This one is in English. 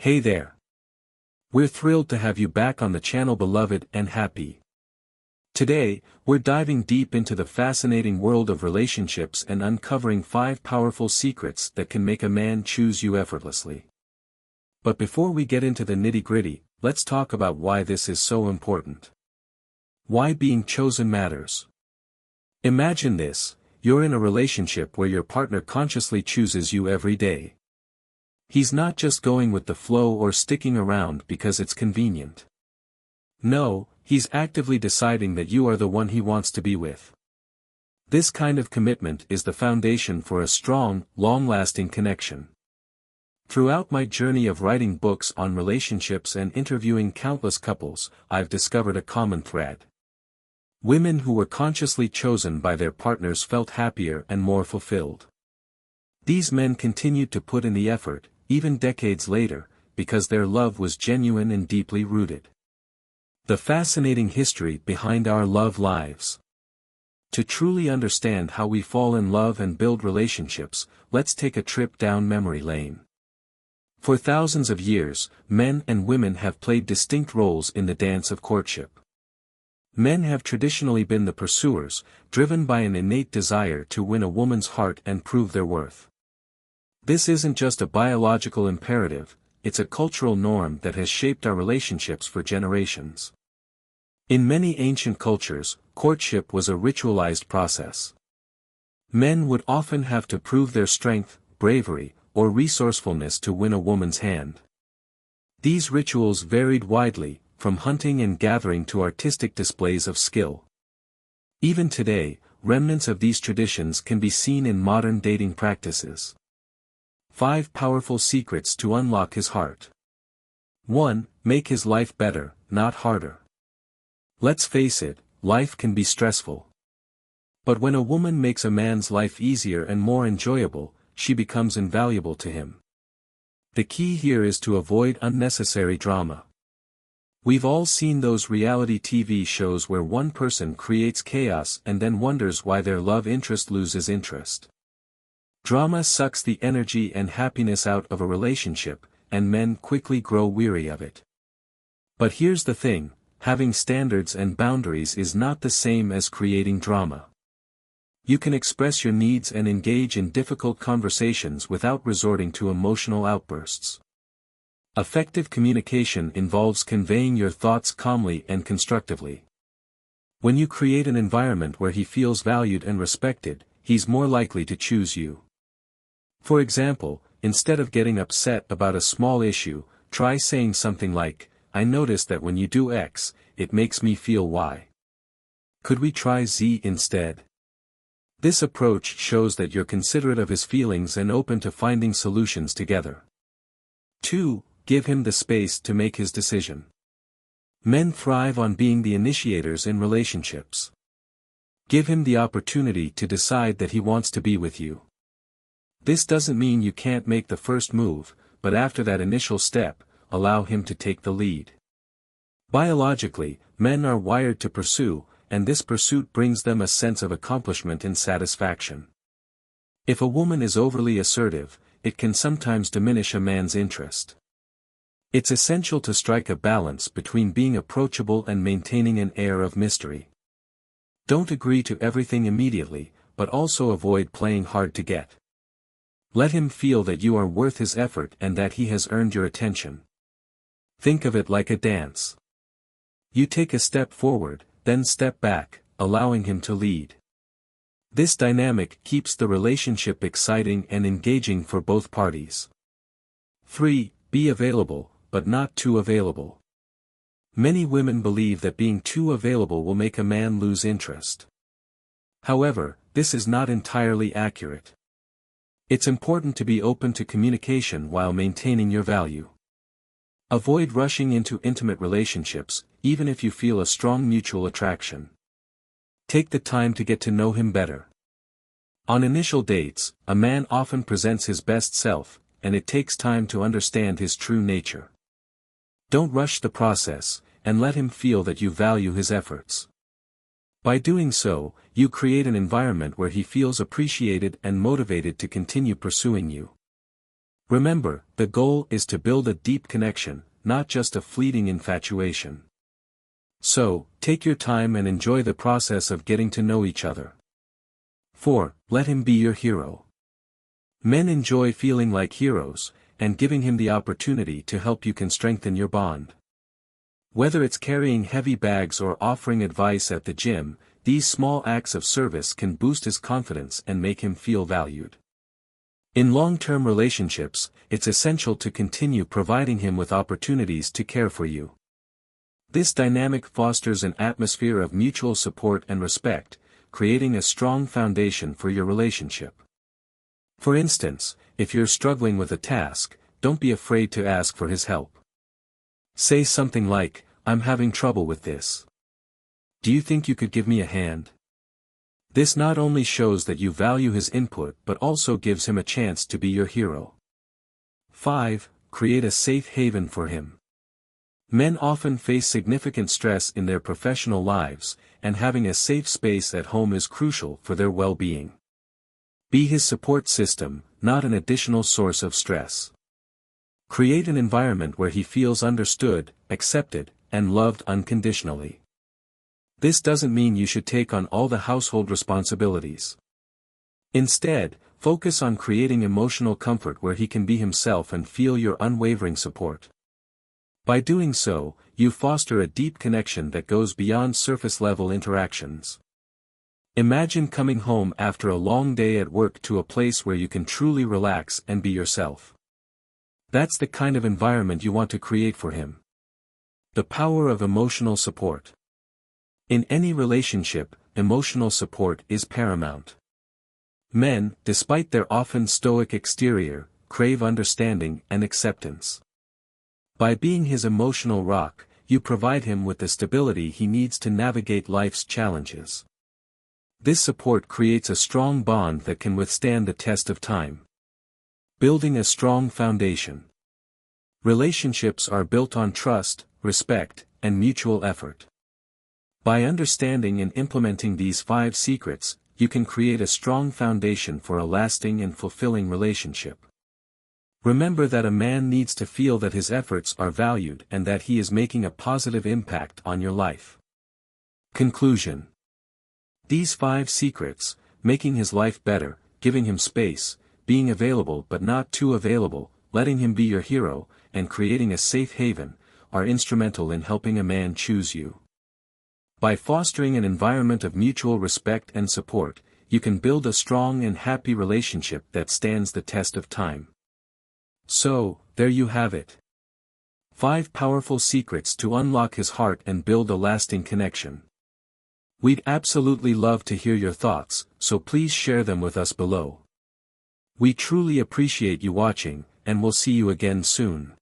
Hey there. We're thrilled to have you back on the channel, beloved and happy. Today, we're diving deep into the fascinating world of relationships and uncovering 5 powerful secrets that can make a man choose you effortlessly. But before we get into the nitty-gritty, let's talk about why this is so important. Why being chosen matters. Imagine this: you're in a relationship where your partner consciously chooses you every day. He's not just going with the flow or sticking around because it's convenient. No, he's actively deciding that you are the one he wants to be with. This kind of commitment is the foundation for a strong, long-lasting connection. Throughout my journey of writing books on relationships and interviewing countless couples, I've discovered a common thread. Women who were consciously chosen by their partners felt happier and more fulfilled. These men continued to put in the effort, even decades later, because their love was genuine and deeply rooted. The fascinating history behind our love lives. To truly understand how we fall in love and build relationships, let's take a trip down memory lane. For thousands of years, men and women have played distinct roles in the dance of courtship. Men have traditionally been the pursuers, driven by an innate desire to win a woman's heart and prove their worth. This isn't just a biological imperative, it's a cultural norm that has shaped our relationships for generations. In many ancient cultures, courtship was a ritualized process. Men would often have to prove their strength, bravery, or resourcefulness to win a woman's hand. These rituals varied widely, from hunting and gathering to artistic displays of skill. Even today, remnants of these traditions can be seen in modern dating practices. 5 powerful secrets to unlock his heart. 1. Make his life better, not harder. Let's face it, life can be stressful. But when a woman makes a man's life easier and more enjoyable, she becomes invaluable to him. The key here is to avoid unnecessary drama. We've all seen those reality TV shows where one person creates chaos and then wonders why their love interest loses interest. Drama sucks the energy and happiness out of a relationship, and men quickly grow weary of it. But here's the thing: having standards and boundaries is not the same as creating drama. You can express your needs and engage in difficult conversations without resorting to emotional outbursts. Effective communication involves conveying your thoughts calmly and constructively. When you create an environment where he feels valued and respected, he's more likely to choose you. For example, instead of getting upset about a small issue, try saying something like, "I noticed that when you do X, it makes me feel Y. Could we try Z instead?" This approach shows that you're considerate of his feelings and open to finding solutions together. 2. Give him the space to make his decision. Men thrive on being the initiators in relationships. Give him the opportunity to decide that he wants to be with you. This doesn't mean you can't make the first move, but after that initial step, allow him to take the lead. Biologically, men are wired to pursue, and this pursuit brings them a sense of accomplishment and satisfaction. If a woman is overly assertive, it can sometimes diminish a man's interest. It's essential to strike a balance between being approachable and maintaining an air of mystery. Don't agree to everything immediately, but also avoid playing hard to get. Let him feel that you are worth his effort and that he has earned your attention. Think of it like a dance. You take a step forward, then step back, allowing him to lead. This dynamic keeps the relationship exciting and engaging for both parties. 3. Be available, but not too available. Many women believe that being too available will make a man lose interest. However, this is not entirely accurate. It's important to be open to communication while maintaining your value. Avoid rushing into intimate relationships, even if you feel a strong mutual attraction. Take the time to get to know him better. On initial dates, a man often presents his best self, and it takes time to understand his true nature. Don't rush the process, and let him feel that you value his efforts. By doing so, you create an environment where he feels appreciated and motivated to continue pursuing you. Remember, the goal is to build a deep connection, not just a fleeting infatuation. So, take your time and enjoy the process of getting to know each other. 4. Let him be your hero. Men enjoy feeling like heroes, and giving him the opportunity to help you can strengthen your bond. Whether it's carrying heavy bags or offering advice at the gym, these small acts of service can boost his confidence and make him feel valued. In long-term relationships, it's essential to continue providing him with opportunities to care for you. This dynamic fosters an atmosphere of mutual support and respect, creating a strong foundation for your relationship. For instance, if you're struggling with a task, don't be afraid to ask for his help. Say something like, "I'm having trouble with this. Do you think you could give me a hand?" This not only shows that you value his input but also gives him a chance to be your hero. 5. Create a safe haven for him. Men often face significant stress in their professional lives, and having a safe space at home is crucial for their well-being. Be his support system, not an additional source of stress. Create an environment where he feels understood, accepted, and loved unconditionally. This doesn't mean you should take on all the household responsibilities. Instead, focus on creating emotional comfort where he can be himself and feel your unwavering support. By doing so, you foster a deep connection that goes beyond surface-level interactions. Imagine coming home after a long day at work to a place where you can truly relax and be yourself. That's the kind of environment you want to create for him. The power of emotional support. In any relationship, emotional support is paramount. Men, despite their often stoic exterior, crave understanding and acceptance. By being his emotional rock, you provide him with the stability he needs to navigate life's challenges. This support creates a strong bond that can withstand the test of time. Building a strong foundation. Relationships are built on trust, respect, and mutual effort. By understanding and implementing these 5 secrets, you can create a strong foundation for a lasting and fulfilling relationship. Remember that a man needs to feel that his efforts are valued and that he is making a positive impact on your life. Conclusion. These 5 secrets, making his life better, giving him space, being available but not too available, letting him be your hero, and creating a safe haven, are instrumental in helping a man choose you. By fostering an environment of mutual respect and support, you can build a strong and happy relationship that stands the test of time. So, there you have it. 5 powerful secrets to unlock his heart and build a lasting connection. We'd absolutely love to hear your thoughts, so please share them with us below. We truly appreciate you watching, and we'll see you again soon.